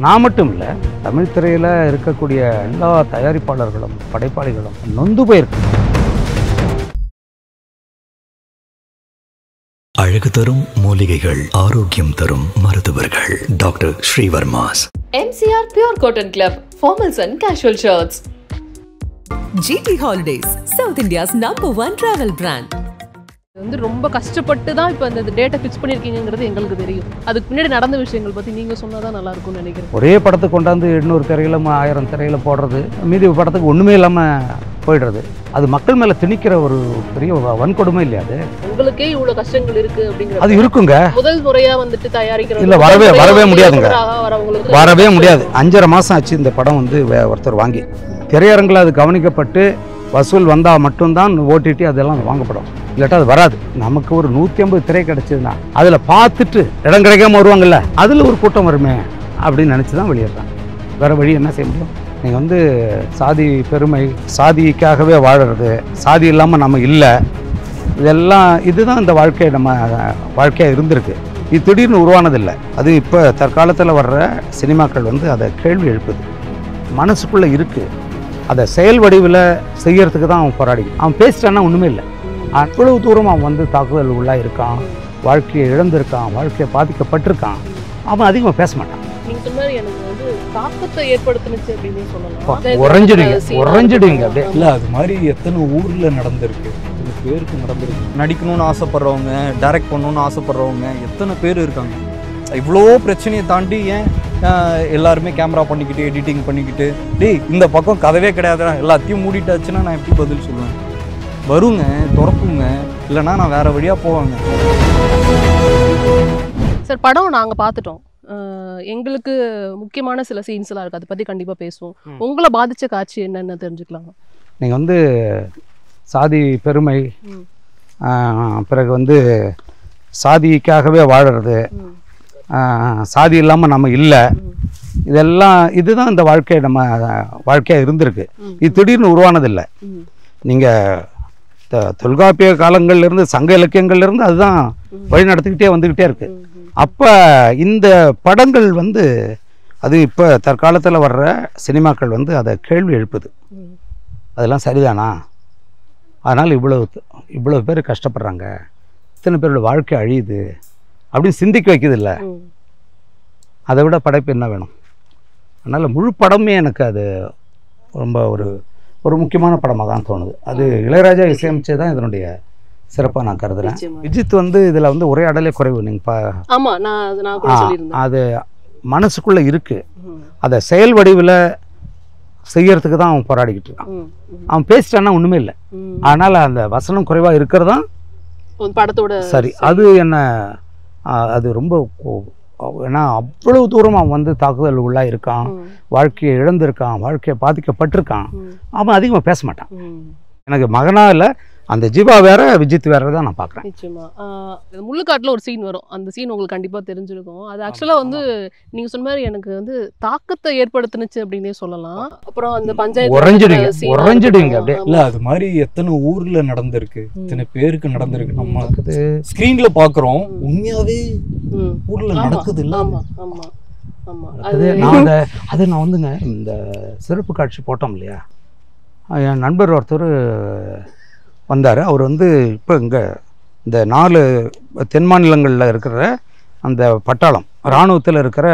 நான் மட்டும் இல்லை, தமிழ் திரையில் இருக்கக்கூடிய எல்லா தயாரிப்பாளர்களும் படைப்பாளிகளும் நொந்து போயிருக்கு. அழகு தரும் மூலிகைகள், ஆரோக்கியம் தரும் மருத்துவர்கள். Doctor Srivarma's. MCR Pure Cotton Club, formals and casual shirts. GT Holidays, South India's #1 travel brand. வந்து ரொம்ப கஷ்டப்பட்டு தான் இப்போ அந்த டேட்டை ஃபிக்ஸ் பண்ணியிருக்கீங்கிறது எங்களுக்கு தெரியும். அதுக்கு முன்னாடி நடந்த விஷயங்கள் பற்றி நீங்கள் சொன்னால் தான் நல்லா இருக்கும்னு நினைக்கிறேன். ஒரே படத்துக்கு கொண்டாந்து 800 திரையில 1000 திரையில போடுறது, மீதி படத்துக்கு ஒன்றுமே இல்லாமல் போயிடுறது, அது மக்கள் மேலே திணிக்கிற ஒரு பெரிய வன்கொடுமை இல்லையா? அது உங்களுக்கே இவ்வளோ கஷ்டங்கள் இருக்குது அப்படிங்கிற அது இருக்குங்க. முதல் முறையாக வந்துட்டு தயாரிக்கிற இல்லை, வரவே முடியாதுங்க. வரவே முடியாது. 5.5 மாதம் ஆச்சு இந்த படம் வந்து ஒருத்தர் வாங்கி திரையரங்கில் அது கவனிக்கப்பட்டு வசூல் வந்தால் மட்டும்தான் ஓடிடி அதெல்லாம் வாங்கப்படும், இல்லாட்டா அது வராது. நமக்கு ஒரு 150 திரை கிடச்சிதுன்னா அதில் பார்த்துட்டு இடம் கிடைக்காம வருவாங்கல்ல, அதில் ஒரு கூட்டம் வருமே அப்படின்னு நினச்சி தான் வெளியிடுறாங்க. வேறு வழி என்ன செய்ய முடியும்? நீங்கள் வந்து சாதி பெருமை, சாதிக்காகவே வாழறது, சாதி இல்லாமல் நம்ம இல்லை, இதெல்லாம் இதுதான் இந்த வாழ்க்கை, நம்ம வாழ்க்கையாக இருந்திருக்கு. இது திடீர்னு உருவானதில்லை. அது இப்போ தற்காலத்தில் வர்ற சினிமாக்கள் வந்து அதை கேள்வி எழுப்புது. மனசுக்குள்ளே இருக்குது, அதை செயல் வடிவில் செய்யறதுக்கு தான் அவன் போராடி. அவன் பேசிட்டான்னா ஒன்றுமே இல்லை. அவ்வளவு தூரம் அவன் வந்து தாக்குதல் உள்ளாக இருக்கான், வாழ்க்கையை இழந்திருக்கான், வாழ்க்கையை பாதிக்கப்பட்டிருக்கான். அவன் அதிகமாக பேச மாட்டான். நீங்கள் சொன்னார் எனக்கு வந்து தாக்கத்தை ஏற்படுத்துனுச்சு அப்படின்னு சொல்லலாம். உறைஞ்சிடுங்க அப்படியே. இல்லை, அது மாதிரி எத்தனை ஊரில் நடந்திருக்கு, எத்தனை பேருக்கு நடந்திருக்கு. நடிக்கணும்னு ஆசைப்படுறவங்க, டைரக்ட் பண்ணணும்னு ஆசைப்படுறவங்க எத்தனை பேர் இருக்காங்க. இவ்வளோ பிரச்சனையை தாண்டி ஏன் எல்லாருமே கேமரா பண்ணிக்கிட்டு எடிட்டிங் பண்ணிக்கிட்டு, டேய் இந்த பக்கம் கதவே கிடையாதுடா, எல்லாத்தையும் மூடிட்டாச்சுன்னா நான் எப்படி பதில் சொல்லுவேன்? வருங்க, திறப்புங்க, இல்லைன்னா நான் வேறு வழியாக போவாங்க. சார், படம் நாங்கள் பார்த்துட்டோம். எங்களுக்கு முக்கியமான சில சீன்ஸ்லாம் இருக்குது, அதை பற்றி கண்டிப்பாக பேசுவோம். உங்களை பாதித்த காட்சி என்னென்னு தெரிஞ்சுக்கலாமா? நீங்கள் வந்து சாதி பெருமை, பிறகு வந்து சாதிக்காகவே வாழறது, சாதி இல்லாமல் நம்ம இல்லை, இதெல்லாம் இதுதான் இந்த வாழ்க்கை, நம்ம வாழ்க்கையாக இருந்திருக்கு. இது திடீர்னு உருவானதில்லை. நீங்கள் தொல்காப்பிய காலங்கள்லேருந்து, சங்க இலக்கியங்கள்லேருந்து அதுதான் வழி நடத்திக்கிட்டே வந்துக்கிட்டே இருக்குது. அப்போ இந்த படங்கள் வந்து அது இப்போ தற்காலத்தில் வர்ற சினிமாக்கள் வந்து அதை கேள்வி எழுப்புது. அதெல்லாம் சரிதானா? அதனால் இவ்வளோ பேர் கஷ்டப்படுறாங்க, இத்தனை பேரோட வாழ்க்கை அழியுது அப்படின்னு சிந்திக்க வைக்குது இல்லை? அதை விட படைப்பு என்ன வேணும்? அதனால் முழு படமே எனக்கு அது ரொம்ப ஒரு முக்கியமான படமாக தான் தோணுது. அது இளையராஜா இசையமைச்சே தான் இதனுடைய சிறப்பாக நான் கருதுகிறேன். விஜித் வந்து இதில் வந்து உரையாடலே குறைவு. நீங்கள் அது மனசுக்குள்ளே இருக்குது, அதை செயல் வடிவில் செய்யறதுக்கு தான் அவன் போராடிக்கிட்டு இருக்கான். அவன் பேசிட்டான்னா ஒன்றுமே இல்லை. அதனால் அந்த வசனம் குறைவாக இருக்கிறது தான் படத்தோட சரி. அது என்ன, அது ரொம்ப, ஏன்னா அவ்வளவு தூரம் அவன் வந்து தாக்குதல் உள்ளாக இருக்கான், வாழ்க்கையை இழந்திருக்கான், வாழ்க்கையை பாதிக்கப்பட்டிருக்கான். அவன் அதிகமாக பேச மாட்டான். எனக்கு மகனாக இல்லை, அந்த ஜீவா வேற விஜித் வேற தான் நான் பார்க்குறேன். நிச்சயமா. முள்ளுக்காட்டில் ஒரு சீன் வரும், அந்த சீன் உங்களுக்கு கண்டிப்பாக தெரிஞ்சிருக்கும். அது ஆக்சுவலாக வந்து நீங்கள் சொன்ன மாதிரி எனக்கு வந்து தாக்கத்தை ஏற்படுத்துனுச்சு அப்படின்னே சொல்லலாம். அப்புறம் அந்த பஞ்சாயத்து உறைஞ்சிடுங்க அப்படியே. இல்லை, அது மாதிரி எத்தனை ஊரில் நடந்திருக்கு, இத்தனை பேருக்கு நடந்திருக்கு. நம்ம ஸ்க்ரீனில் பார்க்குறோம், உண்மையாகவே ஊரில் நடக்குது இல்லை? நான் வந்துங்க இந்த சிறப்பு காட்சி போட்டோம் இல்லையா, என் நண்பர் ஒருத்தர் வந்தார். அவர் வந்து இப்போ இங்கே இந்த 4 தென் மாநிலங்களில் இருக்கிற அந்த பட்டாளம் இராணுவத்தில் இருக்கிற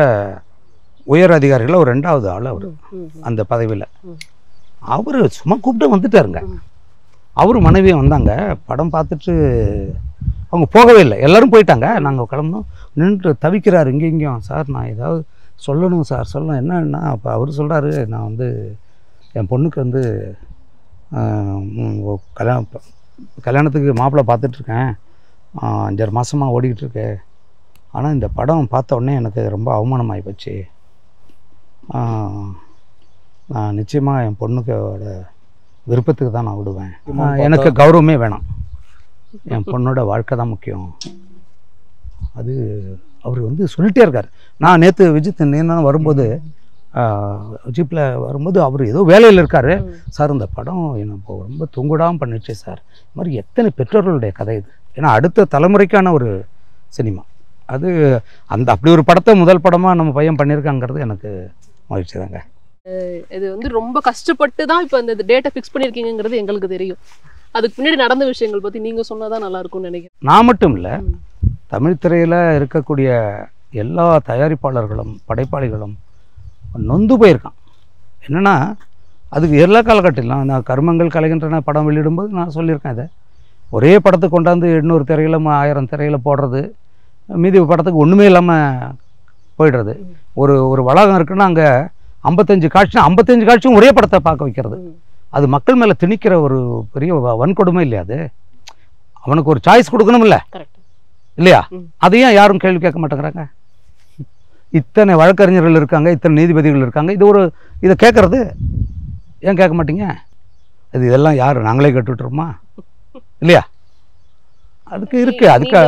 உயர் அதிகாரிகளில் ஒரு 2வது ஆள் அவர் அந்த பதவியில். அவர் சும்மா கூப்பிட்டு வந்துட்டாருங்க. அவர் மனைவியும் வந்தாங்க. படம் பார்த்துட்டு அவங்க போகவே இல்லை, எல்லோரும் போயிட்டாங்க. நாங்கள் கிளம்பணும், நின்று தவிக்கிறார் இங்கேயும். சார் நான் ஏதாவது சொல்லணும் சார், சொல்லணும். என்னன்னா அப்போ அவர் சொல்கிறாரு, நான் வந்து என் பொண்ணுக்கு வந்து கல்யாணத்துக்கு மாப்பிள்ளை பார்த்துட்ருக்கேன், 5.5 மாதமாக ஓடிக்கிட்டுருக்கு. ஆனால் இந்த படம் பார்த்த உடனே எனக்கு ரொம்ப அவமானமாகி போச்சு. நான் நிச்சயமாக என் பொண்ணுக்கோட விருப்பத்துக்கு தான் நான் விடுவேன். எனக்கு கௌரவமே வேணாம், என் பொண்ணோட வாழ்க்கை தான் முக்கியம். அது அவர் வந்து சொல்லிட்டே இருக்கார். நான் நேற்று விஜித் என்ன வரும்போது ஜீப்பில் வரும்போது அவர் ஏதோ வேலையில் இருக்கார். சார் இந்த படம் எனக்கு ரொம்ப தூங்குடாமல் பண்ணிடுச்சு சார். இது மாதிரி எத்தனை பெற்றோர்களுடைய கதை இது. ஏன்னா அடுத்த தலைமுறைக்கான ஒரு சினிமா. அது அந்த அப்படி ஒரு படத்தை முதல் படமாக நம்ம பையன் பண்ணியிருக்காங்கிறது எனக்கு மகிழ்ச்சி தாங்க. இது வந்து ரொம்ப கஷ்டப்பட்டு தான் இப்போ இந்த டேட்டை ஃபிக்ஸ் பண்ணியிருக்கீங்கிறது எங்களுக்கு தெரியும். அதுக்கு பின்னாடி நடந்த விஷயங்கள் பற்றி நீங்கள் சொன்னால் தான் நல்லா இருக்கும்னு நினைக்கிறேன். நான் மட்டும் இல்லை, தமிழ் திரையில் இருக்கக்கூடிய எல்லா தயாரிப்பாளர்களும் படைப்பாளிகளும் நொந்து போயிருக்கான். என்னென்னா அதுக்கு எல்லா காலகட்டத்திலும் நான் கர்மங்கள் கலைகின்றன படம் வெளியிடும்போது நான் சொல்லியிருக்கேன். இதை ஒரே படத்தை கொண்டாந்து 800 திரையில் 1000 திரையில் போடுறது, மீதி படத்துக்கு ஒன்றுமே இல்லாமல் போயிடுறது. ஒரு வளாகம் இருக்குன்னா அங்கே 55 காட்சினா 55 காட்சியும் ஒரே படத்தை பார்க்க வைக்கிறது. அது மக்கள் மேலே திணிக்கிற ஒரு பெரிய வன்கொடுமை இல்லையா? அது அவனுக்கு ஒரு சாய்ஸ் கொடுக்கணும் இல்லையா? அதையும் யாரும் கேள்வி கேட்க மாட்டேங்கிறாங்க. இத்தனை வழக்கறிஞர்கள் இருக்காங்க, இத்தனை நீதிபதிகள் இருக்காங்க, இதை கேட்கறது ஏன் கேட்க மாட்டீங்க? இதெல்லாம் யார் நாங்களே கேட்டுட்ருமா இல்லையா? அதுக்கு இருக்கு. அதுக்கு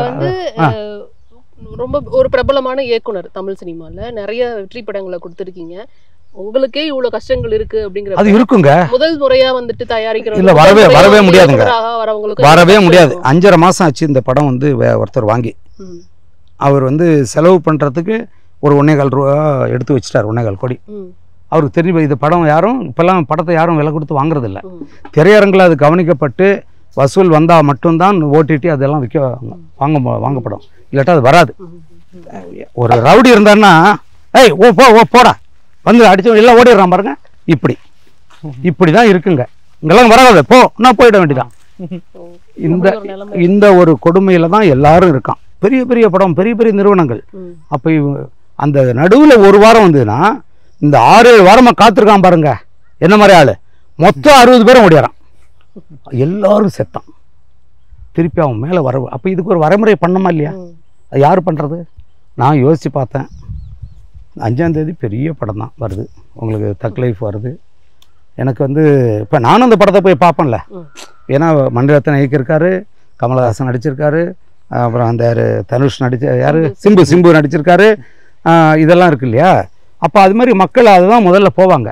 ரொம்ப ஒரு பிரபலமான இயக்குனர் தமிழ் சினிமாவில் நிறைய வெற்றி படங்களை கொடுத்துருக்கீங்க. உங்களுக்கே இவ்வளவு கஷ்டங்கள் இருக்கு அப்படிங்கிற அது இருக்குங்க. முதல் முறையா வந்துட்டு தயாரிக்கிற இல்ல வரவே முடியாதுங்க. வரவே முடியாது. 5.5 மாசம் ஆச்சு இந்த படம் வந்து ஒருத்தர் வாங்கி அவர் வந்து செலவு பண்றதுக்கு ஒரு 1.25 ரூபா எடுத்து வச்சுட்டார். 1.25 கோடி. அவருக்கு தெரிஞ்சு இந்த படம் யாரும் இப்பெல்லாம் படத்தை யாரும் விலை கொடுத்து வாங்குறது இல்லை. திரையரங்கில் அது கவனிக்கப்பட்டு வசூல் வந்தால் மட்டும்தான் ஓடிடி அதெல்லாம் வாங்கப்படும். இல்லாட்டா அது வராது. ஒரு ரவுடி இருந்தாருன்னா ஏய் போடா வந்து அடிச்சு எல்லாம் ஓடிடுறான் பாருங்க. இப்படி தான் இருக்குங்க. இங்கெல்லாம் வராது, நான் போயிட வேண்டியதான். இந்த ஒரு கொடுமையில தான் எல்லாரும் இருக்கான். பெரிய பெரிய படம், பெரிய பெரிய நிறுவனங்கள். அப்போ அந்த நடுவில் ஒரு வாரம் வந்ததுன்னா இந்த 6-7 வாரமாக காத்திருக்கான் பாருங்க. என்ன மாதிரி ஆளு மொத்தம் 60 பேரும் ஓடிறான். எல்லாரும் செத்தான். திருப்பி அவன் மேலே வரவு. அப்போ இதுக்கு ஒரு வரைமுறை பண்ணமா இல்லையா? அது யார் பண்ணுறது? நான் யோசித்து பார்த்தேன். 5ஆம் தேதி பெரிய படம் தான் வருது, உங்களுக்கு தக் லைஃப் வருது. எனக்கு வந்து இப்போ நானும் அந்த படத்தை போய் பார்ப்பேன்ல. ஏன்னா மணிரத்னம் இயக்கியிருக்காரு, கமலஹாசன் நடிச்சிருக்காரு, அப்புறம் அந்த தனுஷ் யார் சிம்பு நடிச்சிருக்காரு. இதெல்லாம் இருக்கு இல்லையா? அப்போ அது மாதிரி மக்கள் அதுதான் முதல்ல போவாங்க.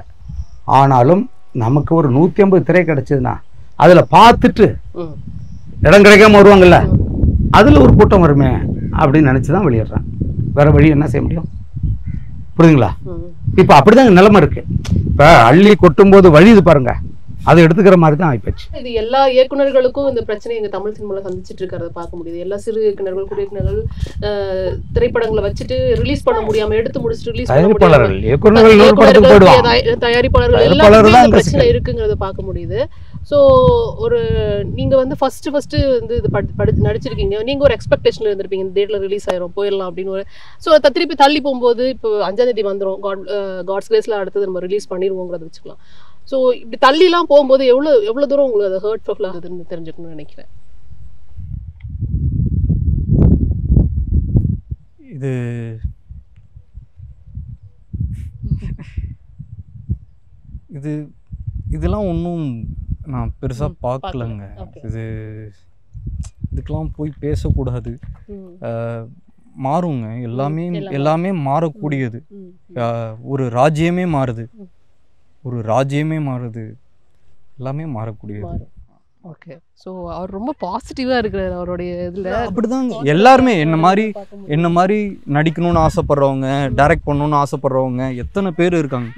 ஆனாலும் நமக்கு ஒரு 150 திரை கிடச்சிதுன்னா அதில் பார்த்துட்டு இடம் கிடைக்காம வருவாங்கல்ல, அதில் ஒரு கூட்டம் வருமே அப்படின்னு நினச்சி தான் வெளியிடுறேன். வேறு வழி என்ன செய்ய முடியும்? புரியுதுங்களா? இப்போ அப்படிதான் நிலைமை இருக்கு. இப்போ அள்ளி கொட்டும் போது வழியுது பாருங்க, அதை எடுத்துக்கிற மாதிரி தான் ஆயிப்போச்சு. இது எல்லா இயக்குநர்களுக்கும் இந்த பிரச்சனை எங்க தமிழ் சினிமாவில் சந்திச்சுட்டு இருக்கிறத பார்க்க முடியுது. எல்லா சிறு இயக்குநர்கள், குடி இயக்குநர்கள் திரைப்படங்களை வச்சுட்டு ரிலீஸ் பண்ண முடியாம, எடுத்து முடிச்சுட்டு ரிலீஸ் பண்ண தயாரிப்பாளர்கள் எல்லாருமே பிரச்சனை இருக்குங்கிறத பார்க்க முடியுது. ஸோ ஒரு நீங்கள் வந்து ஃபர்ஸ்ட் வந்து இது நடிச்சிருக்கீங்க. நீங்கள் ஒரு எக்ஸ்பெக்டேஷனில் இருந்திருப்பீங்க, இந்த டேட்டில் ரிலீஸ் ஆயிரும் போயிடலாம் அப்படின்னு ஒரு. ஸோ திருப்பி தள்ளி போகும்போது இப்போ 5ஆம் தேதி வந்துடும், காட்ஸ் கிரேஸில் அடுத்தது நம்ம ரிலீஸ் பண்ணிடுவோங்கிறத வச்சுக்கலாம். ஸோ இப்படி தள்ளிலாம் போகும்போது எவ்வளோ தூரம் உங்களுக்கு அது ஹர்ட்ஃபுல் ஆகுதுன்னு தெரிஞ்சுக்கணும்னு நினைக்கிறேன். இதெல்லாம் ஒன்றும் நான் பெருசாக பார்க்கலங்க. இதுக்கெல்லாம் போய் பேசக்கூடாது. மாறுங்க, எல்லாமே மாறக்கூடியது. ஒரு ராஜ்யமே மாறுது, எல்லாமே மாறக்கூடியது. ஓகே. ஸோ அவர் ரொம்ப பாசிட்டிவாக இருக்கிறார் அவருடைய இதில். அப்படிதாங்க எல்லாருமே என்ன மாதிரி நடிக்கணும்னு ஆசைப்படுறவங்க, டைரக்ட் பண்ணணும்னு ஆசைப்படுறவங்க எத்தனை பேர் இருக்காங்க.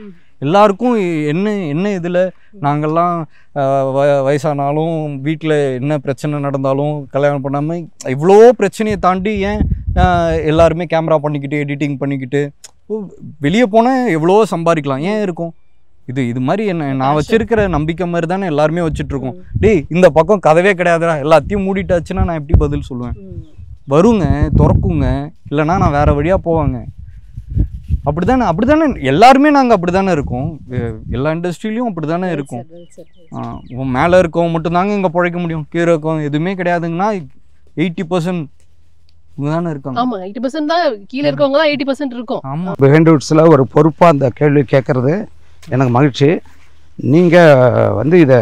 எல்லாருக்கும் என்ன இதில் நாங்கள்லாம் வயசானாலும் வீட்டில் என்ன பிரச்சனை நடந்தாலும் கல்யாணம் பண்ணாமல் இவ்வளோ பிரச்சனையை தாண்டி ஏன் எல்லாருமே கேமரா பண்ணிக்கிட்டு எடிட்டிங் பண்ணிக்கிட்டு வெளியே போனால் எவ்வளோ சம்பாதிக்கலாம் ஏன் இருக்கும். இது மாதிரி நான் வச்சிருக்கிற நம்பிக்கை மாதிரி தானே எல்லாருமே வச்சுட்ருக்கோம். டேய் இந்த பக்கம் கதவே கிடையாதுடா, எல்லாத்தையும் மூடிட்டாச்சுன்னா நான் எப்படி பதில் சொல்லுவேன்? வருங்க, திறக்குங்க, இல்லைன்னா நான் வேறு வழியாக போவாங்க. அப்படிதானே எல்லாருமே நாங்கள் அப்படி தானே இருக்கோம். எல்லா இண்டஸ்ட்ரியிலையும் அப்படி தானே இருக்கும். மேலே இருக்கவங்க மட்டும்தாங்க இங்கே பிழைக்க முடியும், கீழே இருக்கவங்க எதுவுமே கிடையாதுங்கன்னா 80% இங்கே தானே இருக்காங்க. ஆமாம், 80% தான் கீழே இருக்கவங்க தான் 80% இருக்கும். ஆமாம், பிஹைண்ட் வுட்ஸில் ஒரு பொறுப்பாக அந்த கேள்வி கேட்குறது எனக்கு மகிழ்ச்சி. நீங்கள் வந்து இதை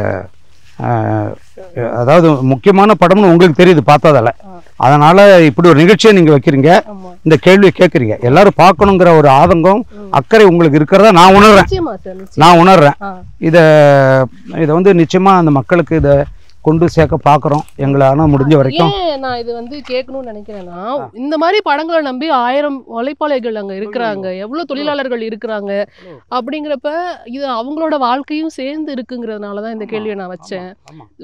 அதாவது முக்கியமான படம்னு உங்களுக்கு தெரியுது பார்த்ததால, அதனால் இப்படி ஒரு நிகழ்ச்சியை நீங்கள் வைக்கிறீங்க, இந்த கேள்வியை கேட்குறீங்க. எல்லாரும் பார்க்கணுங்கிற ஒரு ஆதங்கம் அக்கறை உங்களுக்கு இருக்கிறதா நான் உணர்றேன். இதை வந்து நிச்சயமாக அந்த மக்களுக்கு இதை கொண்டு சேர்க்க பார்க்குறோம். எங்களை ஆனால் முடிஞ்ச வரைக்கும். ஏன் நான் இது வந்து கேட்கணும்னு நினைக்கிறேன்னா, இந்த மாதிரி படங்களை நம்பி 1000 உழைப்பாளர்கள் அங்கே இருக்கிறாங்க, எவ்வளோ தொழிலாளர்கள் இருக்கிறாங்க. அப்படிங்கிறப்ப இது அவங்களோட வாழ்க்கையும் சேர்ந்து இருக்குங்கிறதுனால தான் இந்த கேள்வியை நான் வச்சேன்.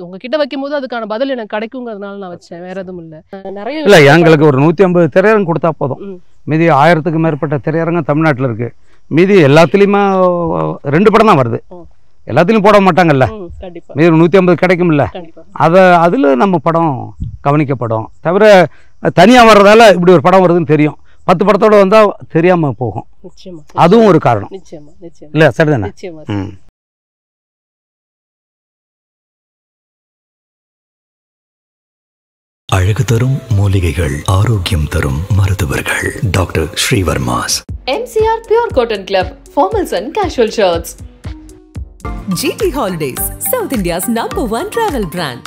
உங்ககிட்ட வைக்கும் போது அதுக்கான பதில் எனக்கு கிடைக்குங்கிறதுனால நான் வச்சேன், வேற எதுவும் இல்லை. நிறைய இல்லை, எங்களுக்கு ஒரு 150 திரையரங்கம் கொடுத்தா போதும். மீதி 1000க்கு மேற்பட்ட திரையரங்கம் தமிழ்நாட்டில் இருக்குது. மீதி எல்லாத்துலேயுமே 2 படம் தான் வருது. எல்லாத்துலையும் போட மாட்டாங்கல்ல. மீதி 150 கிடைக்கும்ல. அதில் நம்ம படம் கவனிக்கப்படும். தவிர தனியாக வர்றதால இப்படி ஒரு படம் வருதுன்னு தெரியும். 10 படத்தோடு வந்தால் தெரியாமல் போகும். அதுவும் ஒரு காரணம் இல்லை? சரிதானே? அழகு தரும் மூலிகைகள், ஆரோக்கியம் தரும் மருத்துவர்கள். Doctor Srivarma's. MCR Pure Cotton Club, formals and casual shirts. GT Holidays, South India's #1 travel brand.